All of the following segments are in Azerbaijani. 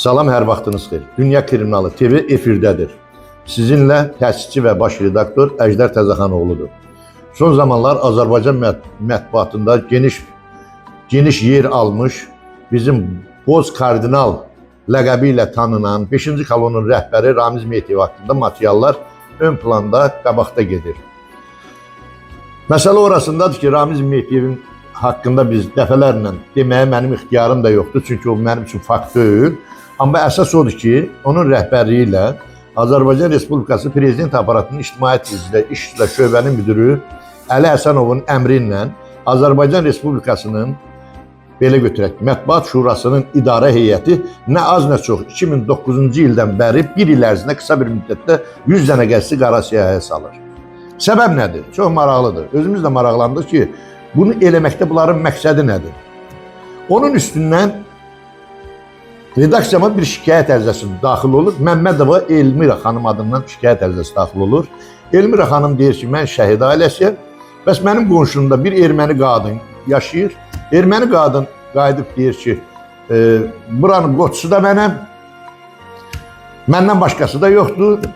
Salam, hər vaxtınız xeyir. Dünya Kriminalı TV efirdədir. Sizinlə təsisçi və baş redaktor Əjdər Təzəxanoğludur. Son zamanlar Azərbaycan mətbuatında geniş yer almış bizim Boz Kardinal ləqəbi ilə tanınan 5-ci kolonun rəhbəri Ramiz Mehdiyev haqqında materiallar ön planda, qabaqda gedir. Məsələ orasındadır ki, Ramiz Mehdiyevin haqqında biz dəfələrlə deməyə mənim ixtiyarım da yoxdur, çünki o mənim üçün fakt deyil. Amma əsas odur ki, onun rəhbərliyi ilə Azərbaycan Respublikası Prezident Aparatının İctimaiyyət üzrə İş üzrə şöbənin müdürü Əli Həsənovun əmri ilə Azərbaycan Respublikasının belə götürək, Mətbuat Şurasının idarə heyəti nə az nə çox 2009-cu ildən bəri bir il ərzində qısa bir müddətdə 100 dənə qəsdi qara siyahıya salır. Səbəb nədir? Çox maraqlıdır. Özümüz də maraqlandıq ki, bunu eləməkdə bunların məqsədi nədir? Onun üstündən redaksiyama bir şikayət ərizəsi daxil olur. Məmmədova Elmira xanım adından şikayət ərizəsi daxil olur. Elmira xanım deyir ki, mən şəhid ailəsiyəm. Bəs mənim qonşumda bir erməni qadın yaşayır. Erməni qadın qayıdıb deyir ki, buranın qoçusu da mənəm. Məndən başqası da yoxdur.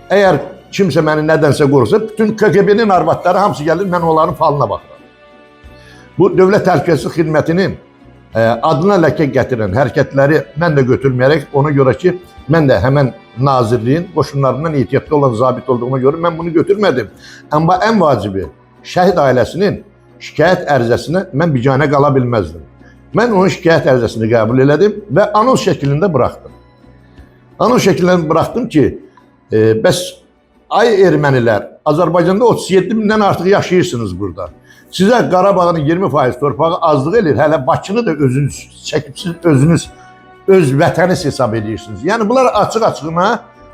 Əgər kimsə məni nədənsə qorursa, bütün KGB-nin arvadları hamısı gəlir, mən onların falına baxıram. Bu Dövlət Təhlükəsizlik Xidmətinin adına ləkə gətirən hərəkətləri mən də götürməyərək, ona görə ki, mən də həmən nazirliyin qoşunlarından ehtiyatlı olan zabit olduğuma görə mən bunu götürmədim. Amma ən vacibi, şəhid ailəsinin şikayət ərizəsinə mən biganə qala bilməzdim. Mən onun şikayət ərizəsini qəbul elədim və anons şəklində buraxdım. Anons şəklində buraxdım ki, bəs ay ermənilər, Azərbaycanda 37 mindən artıq yaşayırsınız burada. Sizə Qarabağın 20% torpağı azlıq edir, hələ Bakını da özünüz çəkib, siz özünüz öz vətəniz hesab edirsiniz. Yəni, bunlar açıq-açığına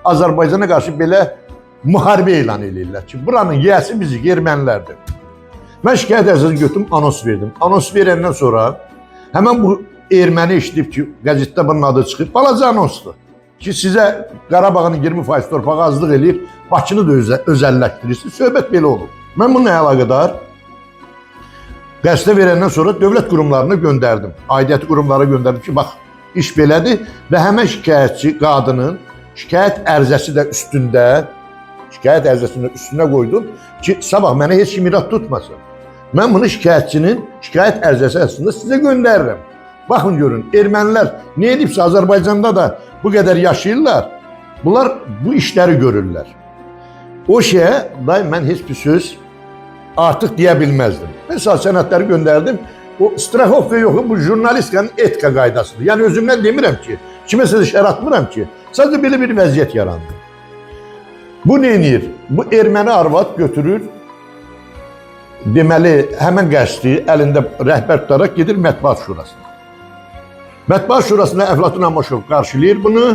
Azərbaycana qarşı belə müharibə elan edirlər ki, buranın yiyəsi bizi, ermənilərdir. Mən şikayət ərizəsini götürdüm, anons verdim. Anons verəndən sonra həmən bu erməni işləyib ki, qəzetdə bunun adı çıxıb, balaca anonsdur ki, sizə Qarabağın 20% torpağı azlıq edir, Bakını da özəlləşdirirsiniz. Söhbət belə olur. Mən bununla əlaqədar qəzetə verəndən sonra dövlət qurumlarına göndərdim. Aidiyyəti qurumlara göndərdim ki, bax, iş belədir və həmən şikayətçi qadının şikayət ərizəsi də üstündə, şikayət ərizəsini üstünə qoydum ki, sabah mənə heç kim irad tutmasın. Mən bunu şikayətçinin şikayət ərizəsi əslində sizə göndərirəm. Baxın, görün, ermənilər nə edibsə Azərbaycanda da bu qədər yaşayırlar, bunlar bu işləri görürlər. O şeyə daim mən heç bir söz artıq deyə bilməzdim. Mesela sənədləri göndərdim. O straxovka yoxu, bu jurnalistikanın etika qaydasıdır. Yəni özümdən demirəm ki, kiməsə də şər atmıram ki, sadəcə belə bir vəziyyət yarandı. Bu neyinir? Bu erməni arvad götürür, deməli, həmən qəsdi əlində rəhbər tutaraq gedir Mətbuat Şurasına. Mətbuat Şurasında Əflatun Amaşov qarşılayır bunu.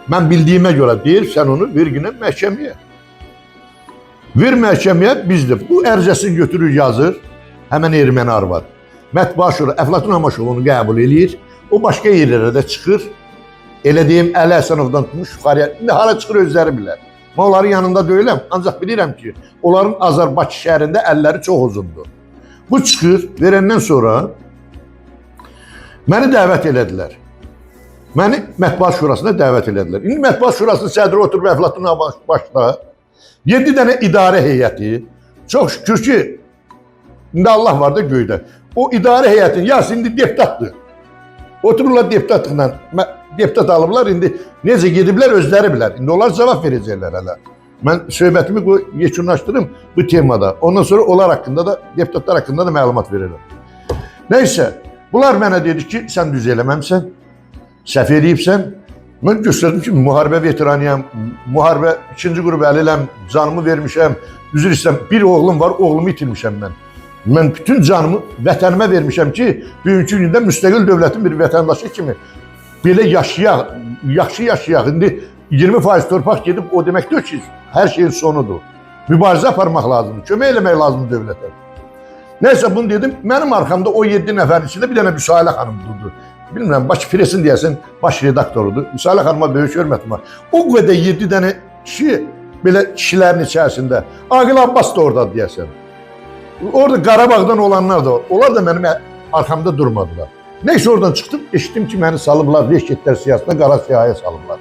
Mən bildiyimə görə deyir, sən onu bir günə məhkəməyə. Ver məhkəməyə, bizdir. Bu ərizəsini götürür, yazır, həmən erməni arvad. Mətbuat Şura, Əflatun Amaşov onu qəbul edir, o başqa yerlərə də çıxır. Elə deyim, Əli Həsənovdan tutmuş yuxarıya, indi hara çıxır özləri bilər. Mən onların yanında deyiləm, ancaq bilirəm ki, onların Azərbaycan şəhərində əlləri çox uzundur. Bu çıxır, verəndən sonra məni dəvət elədilər. Məni Mətbuat Şurasına dəvət elədilər. İndi Mətbuat Şurasının sədri oturub Əflatun Amaşov başda 7 dənə idarə heyəti, çox şükür ki, indi Allah var da göydə. O idarə heyətin, yası indi deputatdır. Otururlar deputatlıqla, deputat alıblar, indi necə gediblər özləri bilər. İndi onlar cavab verəcəklər hələ. Mən söhbətimi yekunlaşdırım bu temada. Ondan sonra onlar haqqında da, deputatlar haqqında da məlumat verirəm. Neysə, bunlar mənə dedi ki, sən düz eləməmsən, səhv eləyibsən. Mən göstərdim ki, müharibə veteranıyam, müharibə 2-ci qrup əliləm, canımı vermişəm, üzr istəyirəm, bir oğlum var, oğlumu itirmişəm mən. Mən bütün canımı vətənimə vermişəm ki, bugünkü gündə müstəqil dövlətin bir vətəndaşı kimi belə yaşayaq, yaxşı yaşayaq. İndi 20% torpaq gedib o deməkdir ki, hər şeyin sonudur. Mübarizə aparmaq lazımdır, kömək eləmək lazımdır dövlətə. Nəysə bunu dedim, mənim arxamda o 7 nəfərin içində bir dənə Müsahilə xanım durdu. Bilmirəm, Bakı Presin deyəsən, baş redaktorudur. Müsahilə xanıma böyük hörmətim var. O qədər 7 dənə kişi, belə kişilərin içərisində. Aqil Abbas da orada deyəsən. Orada Qarabağdan olanlar da, onlar da mənim arxamda durmadılar. Neyse oradan çıxdım, eşitdim ki, məni salıblar Reşketlər siyasətində qara siyahıya salıblar.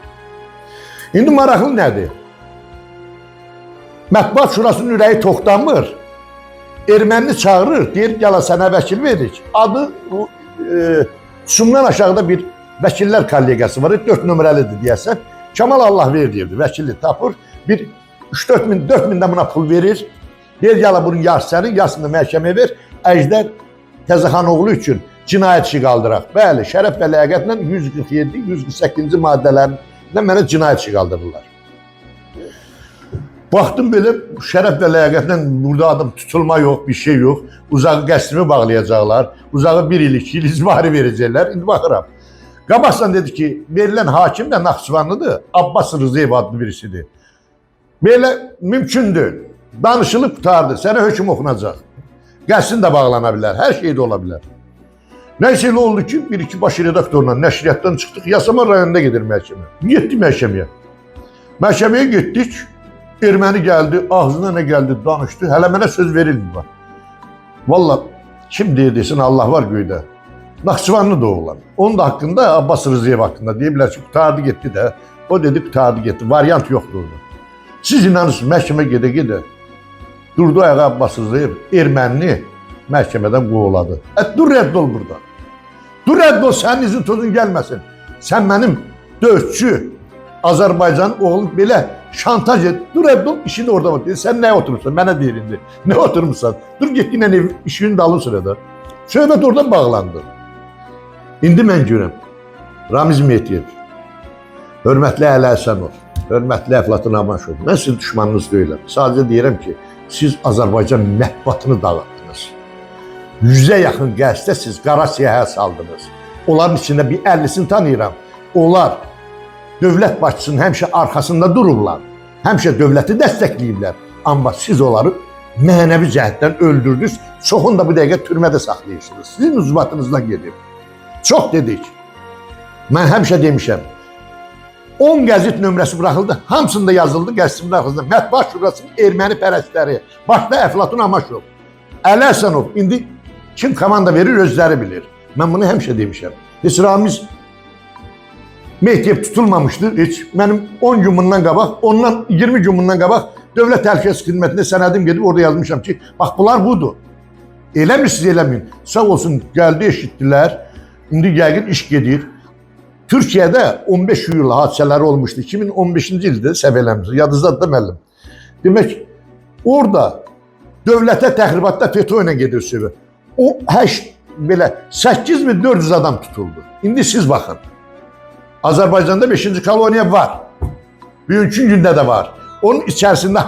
İndi maraqlı nədir? Mətbuat Şurasının ürəyi toxtamır. Ermənini çağırır, deyir, gələ sənə vəkil veririk. Adı Sumdan aşağıda bir vəkillər kollegiyası var, 4 nömrəlidir deyəsən. Kemal Allahverdi deyirdi, vəkili tapır, bir 3-4 min, 4 mindən buna pul verir. Deyir, gələ bunun yarısını, yarısını da məhkəməyə ver, Əjdər Təzəxanoğlu üçün cinayət işi qaldıraq. Bəli, şərəf və ləyaqətlə 147, 148-ci maddələrlə mənə cinayət işi qaldırırlar. Baxdım belə, şərəf və ləyaqətlə burada adam tutulma yox, bir şey yox. Uzağı qəsrimi bağlayacaqlar, uzağı 1 il, 2 il izbari verəcəklər. İndi baxıram. Qabaqsan dedi ki, verilən hakim də Naxçıvanlıdır, Abbas Rızayev adlı birisidir. Belə mümkündür. Danışılıb qutardı, sənə hökm oxunacaq. Qəsrin də bağlana bilər, hər şey də ola bilər. Nəysə elə oldu ki, bir-iki baş redaktorla nəşriyyatdan çıxdıq, Yasamal rayonunda gedir məhkəmə. Getdik məhkəməyə. Məhkəməyə getdik, erməni gəldi, ağzına nə gəldi, danışdı, hələ mənə söz verilmir. Valla, kim desin, Allah var göydə. Naxçıvanlı da oğlan. Onun da haqqında, Abbas Rızayev haqqında deyə bilər ki, qutardı getdi də. O dedi, qutardı getdi, variant yoxdur orada. Siz inanırsınız, məhkəmə gedə-gedə. Durdu ayağa Abbas Rızayev, ermənini məhkəmədən qovuladı. Dur rədd ol burada. Dur rədd ol, sənin izin tozun gəlməsin. Sən mənim döyüşçü, Azərbaycan oğlu belə şantaj et. Dur rədd ol, işin orada var. Sən nəyə oturmuşsan? Mənə deyir indi. Nə oturmuşsan? Dur get yine işinin dalın sırada. Söhbət oradan bağlandı. İndi mən görəm. Ramiz Mehdiyev, hörmətli Əli Həsənov, hörmətli Əflatun Amaşov, mən sizin düşmanınız deyiləm. Sadəcə deyirəm ki, siz Azərbaycan mətbuatını dağıtdınız. 100-ə yaxın qəzetə siz qara siyahıya saldınız. Onların içində bir 50'sini tanıyıram. Onlar dövlət başçısının həmişə arxasında dururlar. Həmişə dövləti dəstəkləyiblər. Amma siz onları mənəvi cəhətdən öldürdünüz. Çoxunu da bu dəqiqə türmədə saxlayırsınız. Sizin uzubatınızdan gedir. Çox dedik. Mən həmişə demişəm. 10 qəzet nömrəsi buraxıldı. Hamısında yazıldı qəzetimin arxasında. Mətbuat Şurasının erməni pərəstləri. Başda Əflatun Amaşov. Əli Həsənov. İndi kim komanda verir özləri bilir. Mən bunu həmişə demişəm. Heç Ramiz Mehdiyev tutulmamışdı. Heç mənim 10 gün bundan qabaq, ondan 20 gün bundan qabaq Dövlət Təhlükəsizlik Xidmətində sənədim gedib orada yazmışam ki, bax bunlar budur. Eləmirsiniz, eləməyin. Sağ olsun, gəldi, eşitdilər. İndi yəqin iş gedir. Türkiyədə 15 iyul hadisələri olmuşdu. 2015-ci ildə səhv eləmirəm. Yadınızdadır da müəllim. Demək, orada dövlətə təxribatda FETÖ ilə gedir söhbət. O 8400 adam tutuldu. İndi siz baxın. Azərbaycanda 5-ci koloniya var. Bugünkü gündə də var. Onun içərisində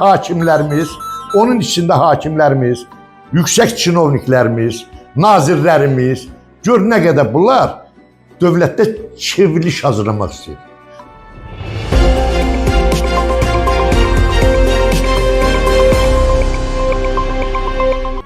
hakimlərimiz, yüksək çinovniklərimiz, nazirlərimiz, gör nə qədər bunlar dövlətdə çevriliş hazırlamaq istəyir.